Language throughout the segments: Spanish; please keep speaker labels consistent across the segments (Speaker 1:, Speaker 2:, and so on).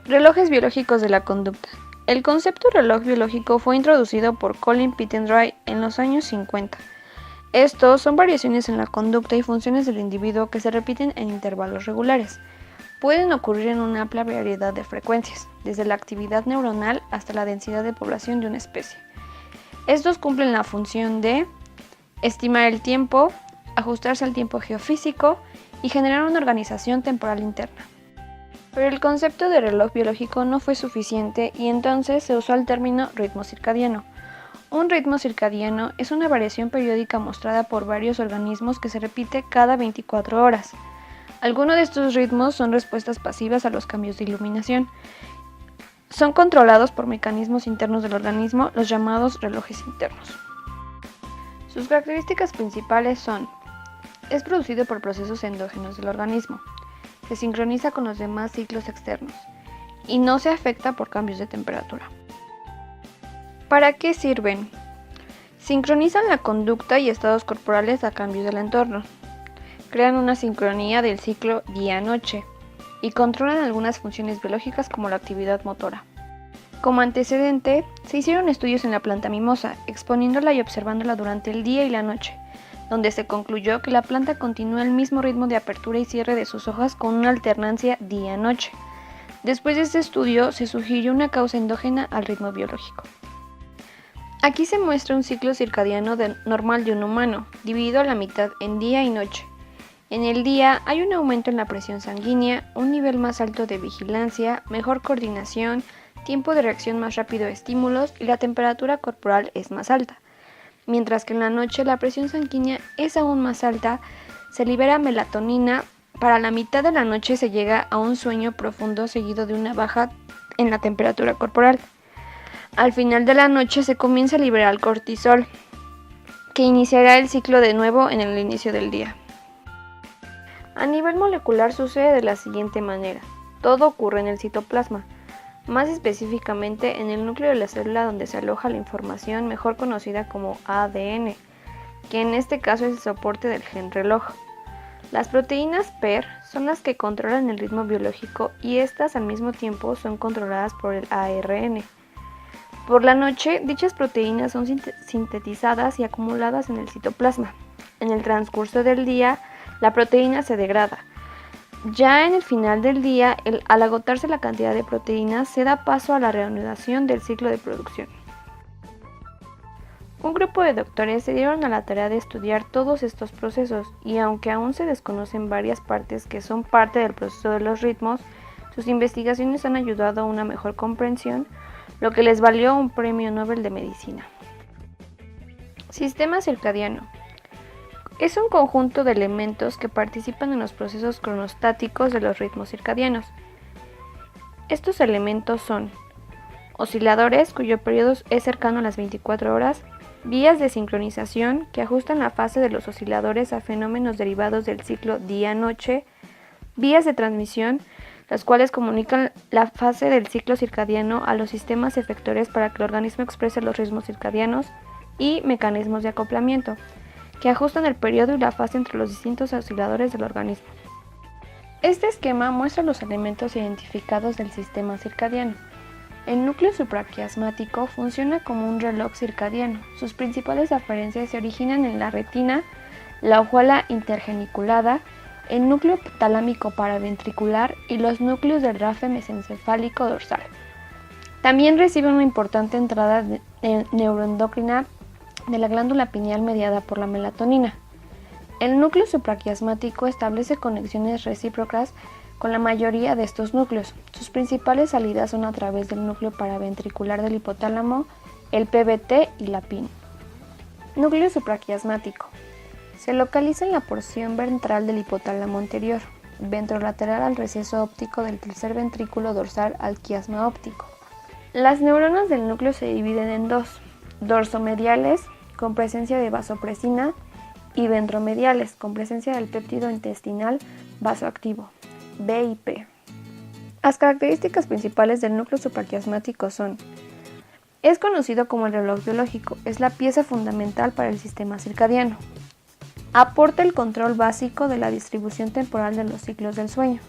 Speaker 1: Relojes biológicos de la conducta. El concepto reloj biológico fue introducido por Colin Pittendrigh en los años 50. Estos son variaciones en la conducta y funciones del individuo que se repiten en intervalos regulares. Pueden ocurrir en una amplia variedad de frecuencias, desde la actividad neuronal hasta la densidad de población de una especie. Estos cumplen la función de estimar el tiempo, ajustarse al tiempo geofísico y generar una organización temporal interna. Pero el concepto de reloj biológico no fue suficiente y entonces se usó el término ritmo circadiano. Un ritmo circadiano es una variación periódica mostrada por varios organismos que se repite cada 24 horas. Algunos de estos ritmos son respuestas pasivas a los cambios de iluminación. Son controlados por mecanismos internos del organismo, los llamados relojes internos. Sus características principales son: es producido por procesos endógenos del organismo, se sincroniza con los demás ciclos externos y no se afecta por cambios de temperatura. ¿Para qué sirven? Sincronizan la conducta y estados corporales a cambios del entorno, crean una sincronía del ciclo día-noche y controlan algunas funciones biológicas como la actividad motora. Como antecedente, se hicieron estudios en la planta mimosa, exponiéndola y observándola durante el día y la noche, donde se concluyó que la planta continúa el mismo ritmo de apertura y cierre de sus hojas con una alternancia día-noche. Después de este estudio, se sugirió una causa endógena al ritmo biológico. Aquí se muestra un ciclo circadiano normal de un humano, dividido a la mitad en día y noche. En el día hay un aumento en la presión sanguínea, un nivel más alto de vigilancia, mejor coordinación, tiempo de reacción más rápido a estímulos y la temperatura corporal es más alta. Mientras que en la noche la presión sanguínea es aún más alta, se libera melatonina, para la mitad de la noche se llega a un sueño profundo seguido de una baja en la temperatura corporal. Al final de la noche se comienza a liberar cortisol, que iniciará el ciclo de nuevo en el inicio del día. A nivel molecular sucede de la siguiente manera: todo ocurre en el citoplasma, más específicamente en el núcleo de la célula donde se aloja la información mejor conocida como ADN, que en este caso es el soporte del gen reloj. Las proteínas PER son las que controlan el ritmo biológico y estas al mismo tiempo son controladas por el ARN. Por la noche, dichas proteínas son sintetizadas y acumuladas en el citoplasma. En el transcurso del día, la proteína se degrada. Ya en el final del día, al agotarse la cantidad de proteínas, se da paso a la reanudación del ciclo de producción. Un grupo de doctores se dieron a la tarea de estudiar todos estos procesos y aunque aún se desconocen varias partes que son parte del proceso de los ritmos, sus investigaciones han ayudado a una mejor comprensión, lo que les valió un premio Nobel de Medicina. Sistema circadiano. Es un conjunto de elementos que participan en los procesos cronostáticos de los ritmos circadianos. Estos elementos son osciladores, cuyo periodo es cercano a las 24 horas, vías de sincronización, que ajustan la fase de los osciladores a fenómenos derivados del ciclo día-noche, vías de transmisión, las cuales comunican la fase del ciclo circadiano a los sistemas efectores para que el organismo exprese los ritmos circadianos, y mecanismos de acoplamiento, que ajustan el periodo y la fase entre los distintos osciladores del organismo. Este esquema muestra los elementos identificados del sistema circadiano. El núcleo supraquiasmático funciona como un reloj circadiano. Sus principales aferencias se originan en la retina, la hojuela intergeniculada, el núcleo talámico paraventricular y los núcleos del rafe mesencefálico dorsal. También recibe una importante entrada neuroendocrina de la glándula pineal mediada por la melatonina. El núcleo supraquiasmático establece conexiones recíprocas con la mayoría de estos núcleos. Sus principales salidas son a través del núcleo paraventricular del hipotálamo, el PBT y la PIN. Núcleo supraquiasmático. Se localiza en la porción ventral del hipotálamo anterior, ventrolateral al receso óptico del tercer ventrículo dorsal al quiasma óptico. Las neuronas del núcleo se dividen en dos: dorsomediales, con presencia de vasopresina, y ventromediales, con presencia del péptido intestinal vasoactivo, BIP. Las características principales del núcleo supraquiasmático son: es conocido como el reloj biológico, es la pieza fundamental para el sistema circadiano. Aporta el control básico de la distribución temporal de los ciclos del sueño.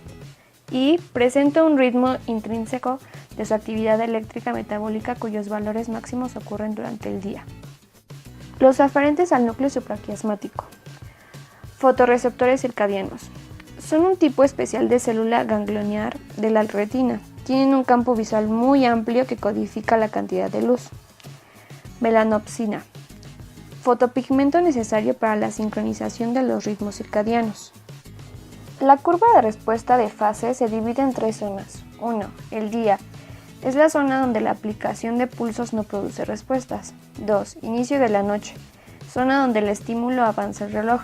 Speaker 1: y presenta un ritmo intrínseco de su actividad eléctrica metabólica cuyos valores máximos ocurren durante el día. Los aferentes al núcleo supraquiasmático. Fotorreceptores circadianos. Son un tipo especial de célula ganglionar de la retina. Tienen un campo visual muy amplio que codifica la cantidad de luz. Melanopsina. Fotopigmento necesario para la sincronización de los ritmos circadianos. La curva de respuesta de fase se divide en 3 zonas. 1. El día. Es la zona donde la aplicación de pulsos no produce respuestas. 2. Inicio de la noche. Zona donde el estímulo avanza el reloj.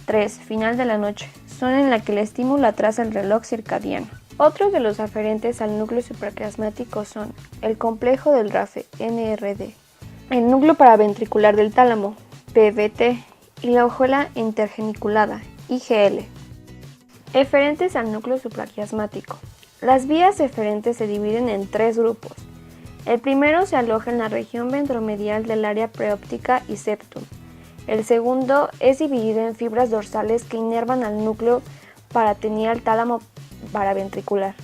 Speaker 1: 3. Final de la noche. Zona en la que el estímulo atrasa el reloj circadiano. Otros de los aferentes al núcleo supraquiasmático son el complejo del RAFE, NRD, el núcleo paraventricular del tálamo, PVT, y la hojuela intergeniculada, IGL. Eferentes al núcleo supraquiasmático. Las vías eferentes se dividen en 3 grupos. El primero se aloja en la región ventromedial del área preóptica y septum. El segundo es dividido en fibras dorsales que inervan al núcleo paratenial tálamo paraventricular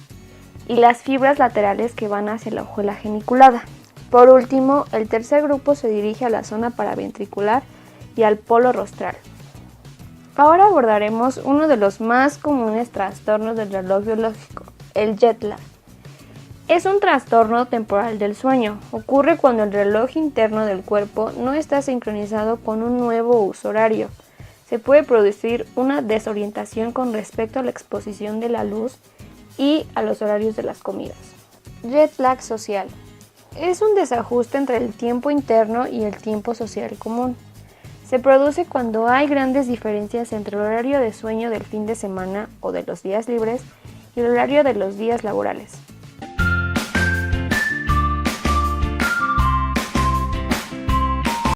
Speaker 1: y las fibras laterales que van hacia la hojuela geniculada. Por último, el tercer grupo se dirige a la zona paraventricular y al polo rostral. Ahora abordaremos uno de los más comunes trastornos del reloj biológico, el jet lag. Es un trastorno temporal del sueño. Ocurre cuando el reloj interno del cuerpo no está sincronizado con un nuevo uso horario. Se puede producir una desorientación con respecto a la exposición de la luz y a los horarios de las comidas. Jet lag social. Es un desajuste entre el tiempo interno y el tiempo social común. Se produce cuando hay grandes diferencias entre el horario de sueño del fin de semana o de los días libres y el horario de los días laborales.